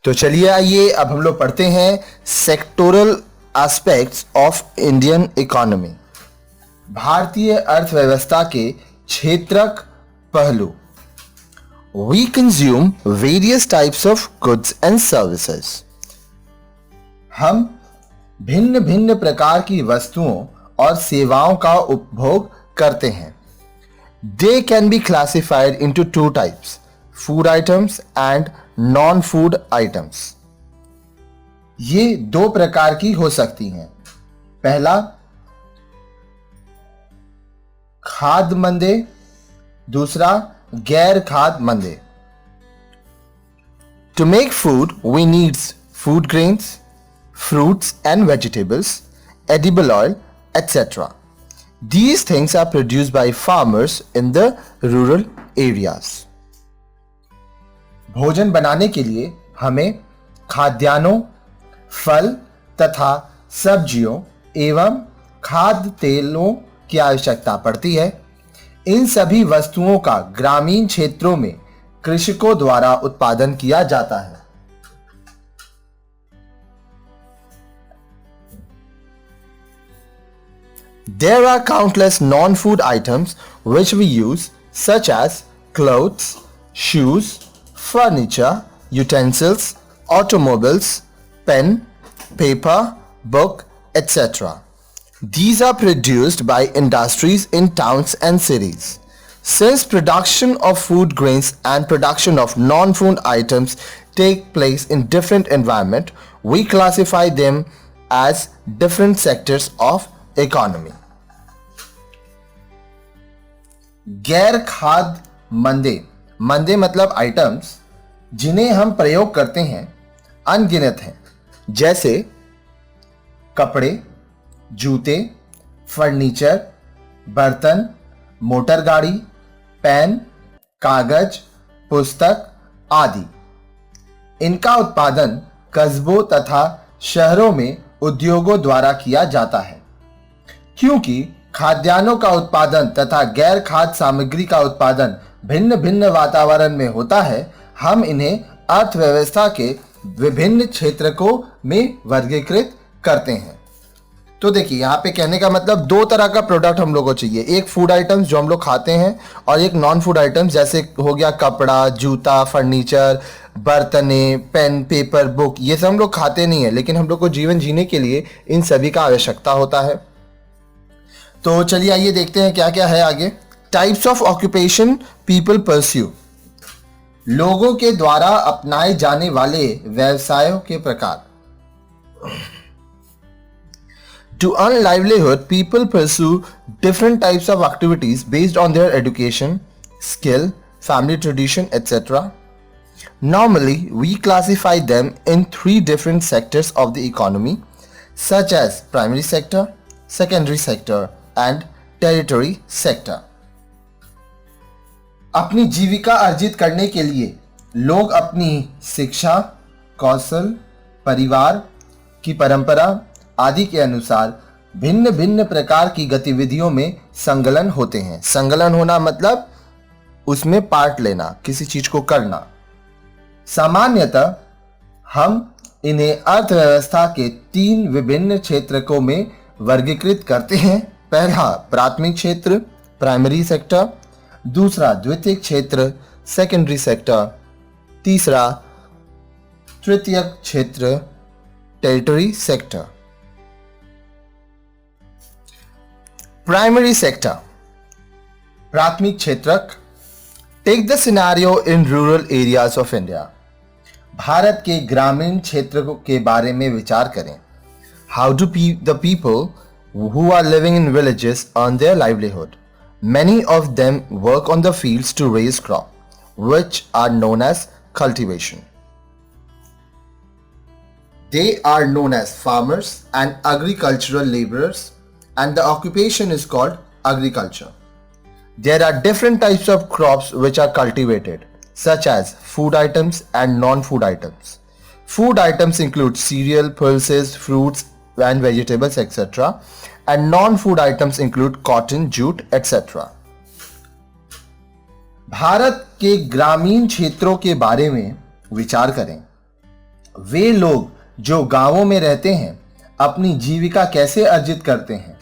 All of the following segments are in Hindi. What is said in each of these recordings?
तो चलिए आइए अब हम लोग पढ़ते हैं sectoral aspects of Indian economy, भारतीय अर्थव्यवस्था के क्षेत्रक पहलू। We consume various types of goods and services. हम भिन्न भिन्न प्रकार की वस्तुओं और सेवाओं का उपभोग करते हैं। They can be classified into two types, food items and non-food items. ये दो प्रकार की हो सकती हैं। पहला खाद्य मंदे, दूसरा गैर खाद्य मंदे। To make food, we need food grains, fruits and vegetables, edible oil, etc. These things are produced by farmers in the rural areas. भोजन बनाने के लिए हमें खाद्यान्नों, फल तथा सब्जियों एवं खाद्य तेलों की आवश्यकता पड़ती है। इन सभी वस्तुओं का ग्रामीण क्षेत्रों में कृषकों द्वारा उत्पादन किया जाता है। There are countless non-food items which we use, such as clothes, shoes, furniture, utensils, automobiles, pen, paper, book, etc. These are produced by industries in towns and cities. Since production of food grains and production of non-food items take place in different environment, we classify them as different sectors of economy. गैर खाद्य मंदे, मंदे मतलब आइटम्स जिन्हें हम प्रयोग करते हैं अनगिनत हैं, जैसे कपड़े, जूते, फर्नीचर, बर्तन, मोटर गाड़ी, पेन, कागज, पुस्तक आदि। इनका उत्पादन कस्बों तथा शहरों में उद्योगों द्वारा किया जाता है। क्योंकि खाद्यान्नों का उत्पादन तथा गैर खाद्य सामग्री का उत्पादन भिन्न भिन्न वातावरण में होता है, हम इन्हें अर्थव्यवस्था के विभिन्न क्षेत्रकों में वर्गीकृत करते हैं। तो देखिए यहाँ पे कहने का मतलब दो तरह का प्रोडक्ट हम लोग को चाहिए, एक फूड आइटम्स जो हम लोग खाते हैं और एक नॉन फूड आइटम्स जैसे हो गया कपड़ा, जूता, फर्नीचर, बर्तने, पेन, पेपर, बुक। ये सब हम लोग खाते नहीं है, लेकिन हम लोग को जीवन जीने के लिए इन सभी का आवश्यकता होता है। तो चलिए आइए देखते हैं क्या क्या है आगे। Types of occupation people pursue, लोगों के द्वारा अपनाए जाने वाले व्यवसायों के प्रकार। To earn livelihood, people pursue different types of activities based on their education, skill, family tradition, etc. Normally, we classify them in three different sectors of the economy, such as primary sector, secondary sector, and tertiary sector. अपनी जीविका अर्जित करने के लिए लोग अपनी शिक्षा, कौशल, परिवार की परंपरा आदि के अनुसार भिन्न भिन्न प्रकार की गतिविधियों में संलग्न होते हैं। संलग्न होना मतलब उसमें पार्ट लेना, किसी चीज को करना। सामान्यतः हम इन्हें अर्थव्यवस्था के तीन विभिन्न क्षेत्रकों में वर्गीकृत करते हैं। पहला प्राथमिक क्षेत्र, प्राइमरी सेक्टर, दूसरा द्वितीयक क्षेत्र, सेकेंडरी सेक्टर, तीसरा तृतीयक क्षेत्र, टेरिटरी सेक्टर। प्राइमरी सेक्टर, प्राथमिक क्षेत्रक। Take the scenario in rural areas of India, भारत के ग्रामीण क्षेत्रों के बारे में विचार करें। How do the people who are living in villages earn their livelihood? Many of them work on the fields to raise crop, which are known as cultivation. They are known as farmers and agricultural laborers, and the occupation is called agriculture. There are different types of crops which are cultivated, such as food items and non-food items. Food items include cereal, pulses, fruits and vegetables, etc. And non-food items include cotton, jute, etc. Bharat के ग्रामीण क्षेत्रों के बारे में विचार करें। वे लोग जो गांवों में रहते हैं अपनी जीविका कैसे अर्जित करते हैं?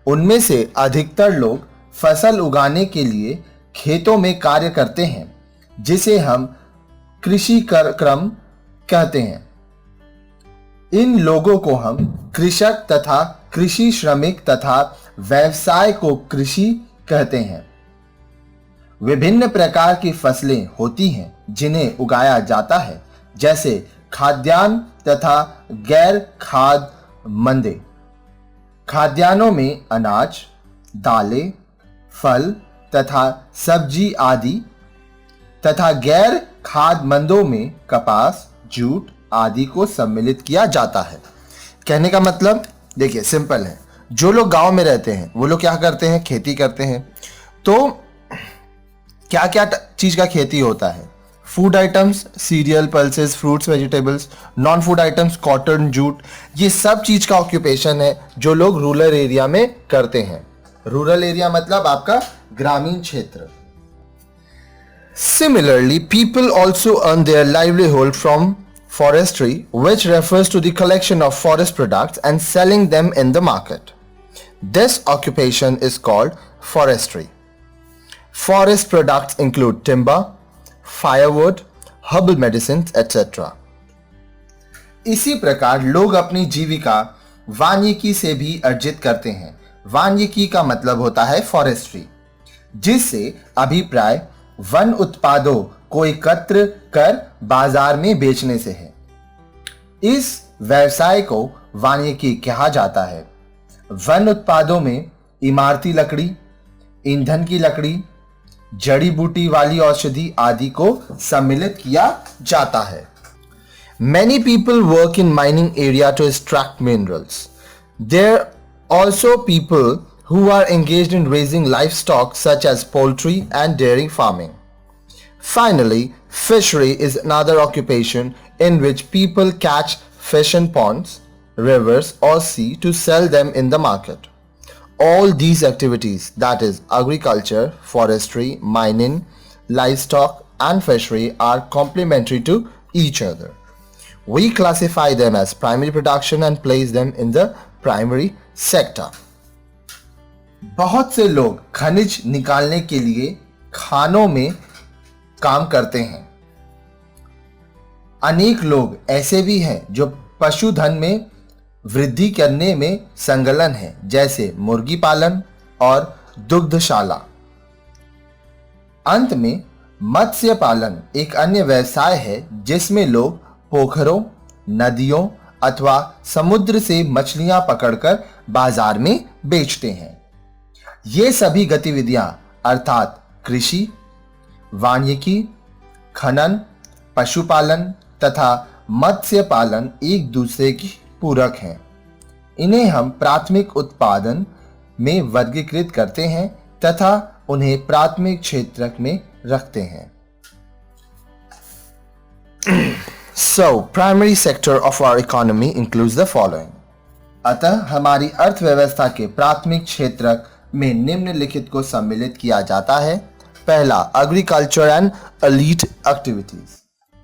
उनमें से अधिकतर लोग फसल उगाने के लिए खेतों में कार्य करते हैं, जिसे हम कृषि क्रम कहते हैं। इन लोगों को हम कृषक तथा कृषि श्रमिक तथा व्यवसाय को कृषि कहते हैं। विभिन्न प्रकार की फसलें होती हैं जिन्हें उगाया जाता है, जैसे खाद्यान्न तथा गैर खाद्य मंदे। खाद्यान्नों में अनाज, दालें, फल तथा सब्जी आदि तथा गैर खाद्य मंदों में कपास, जूट आदि को सम्मिलित किया जाता है। कहने का मतलब देखिए सिंपल है, जो लोग गांव में रहते हैं वो लोग क्या करते हैं? खेती करते हैं। तो क्या क्या चीज का खेती होता है? Food items, serial, pulses, fruits, vegetables. Non food items, cotton, jute, ये सब चीज का ऑक्यूपेशन है जो लोग रूरल एरिया में करते हैं। रूरल एरिया मतलब आपका ग्रामीण क्षेत्र। Similarly, people also earn their livelihood from forestry, which refers to the collection of forest products and selling them in the market. This occupation is called forestry. Forest products include timber, firewood, herbal medicines, etc. इसी प्रकार लोग अपनी जीविका वानिकी से भी अर्जित करते हैं। वानिकी का मतलब होता है फॉरेस्ट्री, जिससे अभिप्राय वन उत्पादों को एकत्र कर बाजार में बेचने से है। इस व्यवसाय को वानिकी कहा जाता है। वन उत्पादों में इमारती लकड़ी, ईंधन की लकड़ी, जड़ी बूटी वाली औषधि आदि को सम्मिलित किया जाता है। Many people work in mining area to extract minerals. There are also people who are engaged in raising livestock such as poultry and dairy farming. Finally, fishery is another occupation in which people catch fish in ponds, rivers or sea to sell them in the market. All these activities, that is agriculture, forestry, mining, livestock and fishery, are complementary to each other. We classify them as primary production and place them in the primary sector. बहुत से लोग खनिज निकालने के लिए खानों में काम करते हैं। अनेक लोग ऐसे भी हैं जो पशुधन में वृद्धि करने में संलग्न हैं, जैसे मुर्गी पालन और दुग्धशाला। अंत में मत्स्य पालन एक अन्य व्यवसाय है जिसमें लोग पोखरों, नदियों अथवा समुद्र से मछलियां पकड़कर बाजार में बेचते हैं। ये सभी गतिविधियां अर्थात कृषि, वानिकी, खनन, पशुपालन तथा मत्स्य पालन एक दूसरे की पूरक हैं। इन्हें हम प्राथमिक उत्पादन में वर्गीकृत करते हैं तथा उन्हें प्राथमिक क्षेत्र में रखते हैं। So, primary sector of our economy includes the following. अतः हमारी अर्थव्यवस्था के प्राथमिक क्षेत्र में निम्नलिखित को सम्मिलित किया जाता है। पहला, एग्रीकल्चर एंड एलीट एक्टिविटीज,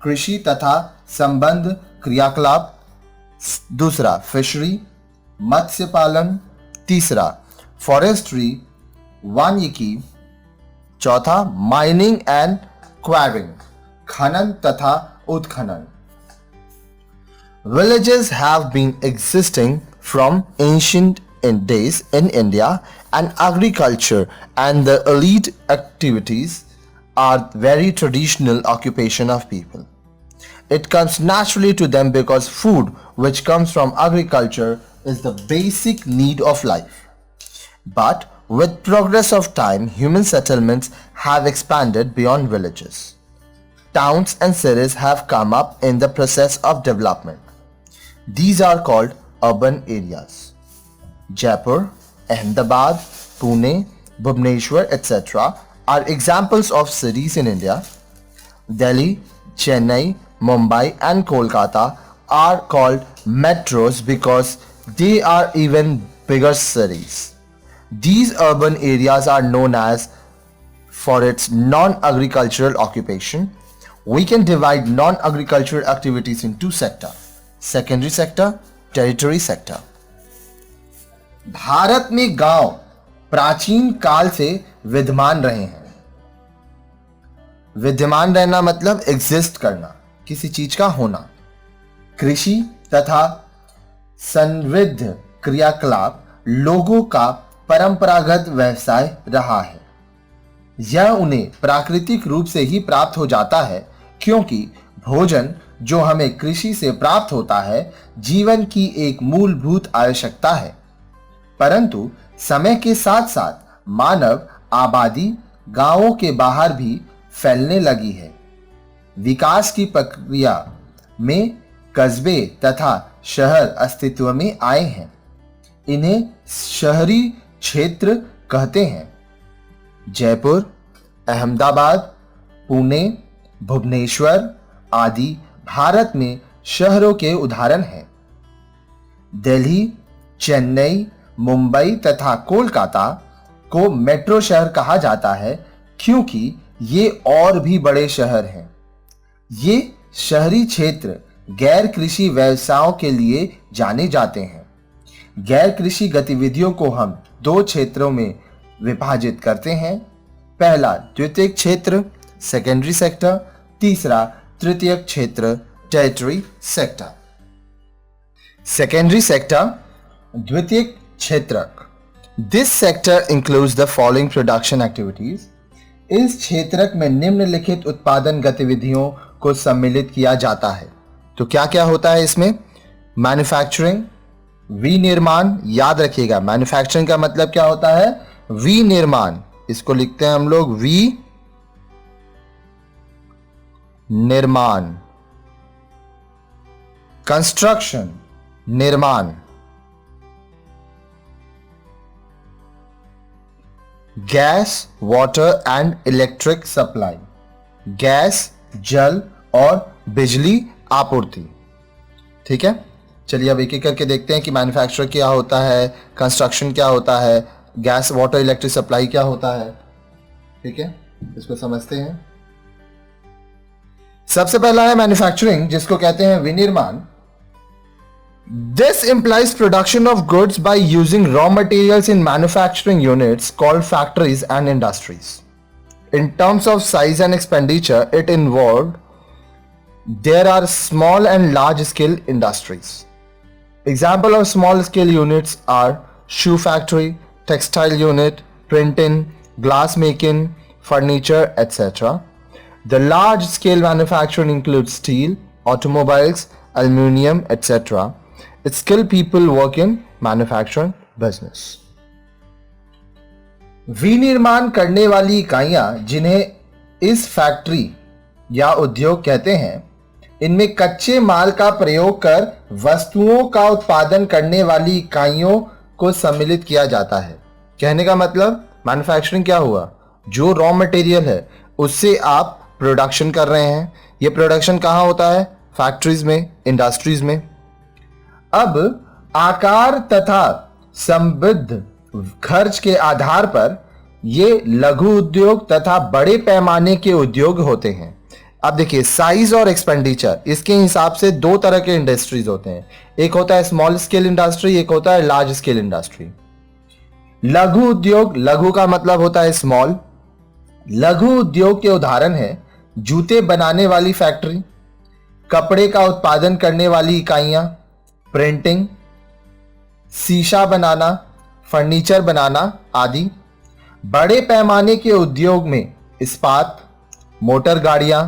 कृषि तथा संबंध क्रियाकलाप। दूसरा, फिशरी, मत्स्य पालन। तीसरा, फॉरेस्ट्री, वानिकी। चौथा, माइनिंग एंड क्वायरिंग, खनन तथा उत्खनन। Villages have been existing from ancient days in India, and agriculture and the elite activities are very traditional occupation of people. It comes naturally to them because food which comes from agriculture is the basic need of life. But with progress of time, human settlements have expanded beyond villages. Towns and cities have come up in the process of development. These are called urban areas. Jaipur, Ahmedabad, Pune, Bhubaneswar, etc. are examples of cities in India. Delhi, Chennai, Mumbai and Kolkata are called metros because they are even bigger cities. These urban areas are known as for its non-agricultural occupation, We can divide non-agricultural activities in two sectors: secondary sector, tertiary sector. Bharat में गांव प्राचीन काल से विद्यमान रहे हैं। विद्यमान रहना मतलब एग्जिस्ट करना, किसी चीज का होना। कृषि तथा संविध क्रियाकलाप लोगों का परंपरागत व्यवसाय रहा है। यह उन्हें प्राकृतिक रूप से ही प्राप्त हो जाता है, क्योंकि भोजन जो हमें कृषि से प्राप्त होता है जीवन की एक मूलभूत आवश्यकता है। परंतु समय के साथ साथ मानव आबादी गांवों के बाहर भी फैलने लगी है। विकास की प्रक्रिया में कस्बे तथा शहर अस्तित्व में आए हैं। इन्हें शहरी क्षेत्र कहते हैं। जयपुर, अहमदाबाद, पुणे, भुवनेश्वर आदि भारत में शहरों के उदाहरण हैं। दिल्ली, चेन्नई, मुंबई तथा कोलकाता को मेट्रो शहर कहा जाता है, क्योंकि ये और भी बड़े शहर हैं। ये शहरी क्षेत्र गैर कृषि व्यवसायों के लिए जाने जाते हैं। गैर कृषि गतिविधियों को हम दो क्षेत्रों में विभाजित करते हैं। पहला द्वितीयक क्षेत्र सेकेंडरी सेक्टर, तीसरा तृतीयक क्षेत्र टेरिटरी सेक्टर। सेकेंडरी सेक्टर, द्वितीयक क्षेत्रक। This sector includes the following production activities. इस क्षेत्रक में निम्नलिखित उत्पादन गतिविधियों को सम्मिलित किया जाता है। तो क्या क्या होता है इसमें? मैन्युफैक्चरिंग, विनिर्माण। याद रखिएगा मैन्युफैक्चरिंग का मतलब क्या होता है? विनिर्माण। इसको लिखते हैं हम लोग निर्माण। कंस्ट्रक्शन, निर्माण। Gas, water and electric supply. Gas, जल और बिजली आपूर्ति। ठीक है, चलिए अब एक एक करके देखते हैं कि मैन्युफैक्चर क्या होता है, कंस्ट्रक्शन क्या होता है, गैस, वाटर, इलेक्ट्रिक सप्लाई क्या होता है। ठीक है, इसको समझते हैं। सबसे पहला है मैन्युफैक्चरिंग, जिसको कहते हैं विनिर्माण। This implies production of goods by using raw materials in manufacturing units called factories and industries. In terms of size and expenditure, it involved there are small and large scale industries. Example of small scale units are shoe factory, textile unit, printing, glass making, furniture, etc. The large scale manufacturing includes steel, automobiles, aluminum, etc. Skilled people work in manufacturing business. विनिर्माण करने वाली इकाइयां, जिन्हें इस फैक्ट्री या उद्योग कहते हैं, इनमें कच्चे माल का प्रयोग कर वस्तुओं का उत्पादन करने वाली इकाइयों को सम्मिलित किया जाता है। कहने का मतलब मैन्युफैक्चरिंग क्या हुआ? जो रॉ मटेरियल है उससे आप प्रोडक्शन कर रहे हैं। ये प्रोडक्शन कहाँ होता है? फैक्ट्रीज में, इंडस्ट्रीज में। अब आकार तथा संबद्ध खर्च के आधार पर ये लघु उद्योग तथा बड़े पैमाने के उद्योग होते हैं। अब देखिए साइज और एक्सपेंडिचर, इसके हिसाब से दो तरह के इंडस्ट्रीज होते हैं। एक होता है स्मॉल स्केल इंडस्ट्री, एक होता है लार्ज स्केल इंडस्ट्री। लघु उद्योग, लघु का मतलब होता है स्मॉल। लघु उद्योग के उदाहरण है जूते बनाने वाली फैक्ट्री, कपड़े का उत्पादन करने वाली इकाइयां, प्रिंटिंग, शीशा बनाना, फर्नीचर बनाना आदि। बड़े पैमाने के उद्योग में इस्पात, मोटर गाड़ियां,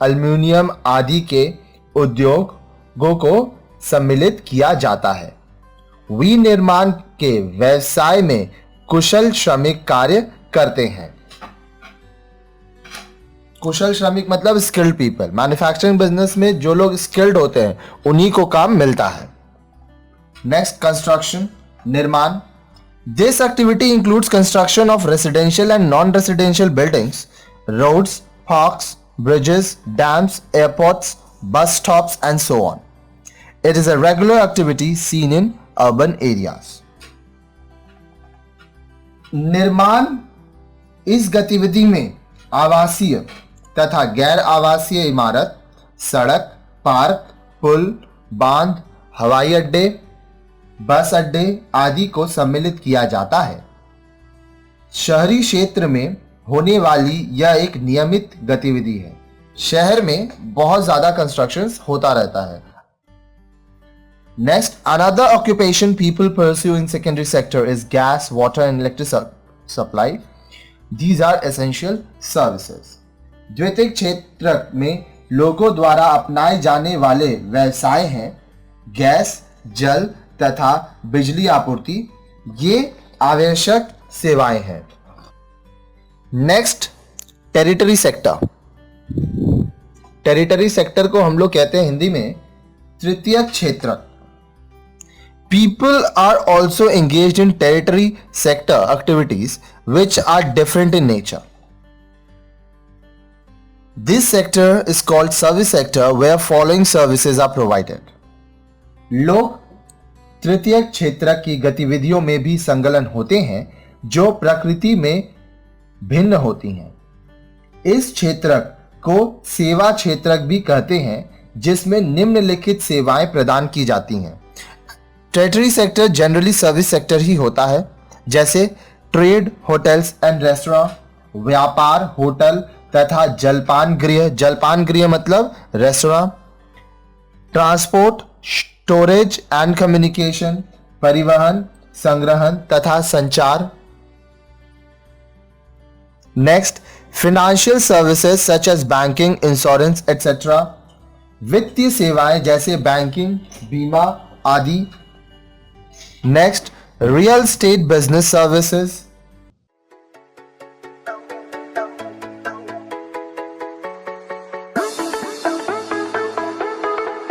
एल्युमिनियम आदि के उद्योगों को सम्मिलित किया जाता है। विनिर्माण के व्यवसाय में कुशल श्रमिक कार्य करते हैं। कुशल श्रमिक मतलब स्किल्ड पीपल। मैन्युफैक्चरिंग बिजनेस में जो लोग स्किल्ड होते हैं उन्हीं को काम मिलता है। नेक्स्ट, कंस्ट्रक्शन, निर्माण। This activity includes construction of residential and non residential buildings, roads, parks, bridges, dams, airports, bus stops and so on. It is a regular activity seen in urban areas. निर्माण इस गतिविधि में आवासीय तथा गैर आवासीय इमारत, सड़क, पार्क, पुल, बांध, हवाई अड्डे, बस अड्डे आदि को सम्मिलित किया जाता है। शहरी क्षेत्र में होने वाली यह एक नियमित गतिविधि है। शहर में बहुत ज्यादा कंस्ट्रक्शंस होता रहता है। Next, another occupation people pursue in secondary sector is gas, water and electric supply. These are essential services. द्वितीयक क्षेत्र में लोगों द्वारा अपनाए जाने वाले व्यवसाय हैं गैस, जल तथा बिजली आपूर्ति। ये आवश्यक सेवाएं हैं। Next, territory sector. Territory sector को हम लोग कहते हैं हिंदी में तृतीयक क्षेत्र। People are also engaged in territory sector activities which are different in nature. This sector is called service sector where following services are provided. लोग तृतीय क्षेत्र की गतिविधियों में भी संलग्न होते हैं जो प्रकृति में भिन्न होती हैं। इस क्षेत्र को सेवा क्षेत्र भी कहते हैं जिसमें निम्नलिखित सेवाएं प्रदान की जाती हैं। Tertiary sector generally service sector ही होता है, जैसे ट्रेड, होटल्स एंड रेस्टोरेंट, व्यापार, होटल तथा जलपान गृह। जलपान गृह मतलब restaurant, transport, storage and communication, परिवहन, संग्रहण तथा संचार। Next, financial services such as banking, insurance etcetera. वित्तीय सेवाएं जैसे बैंकिंग, बीमा आदि। Next, real estate business services.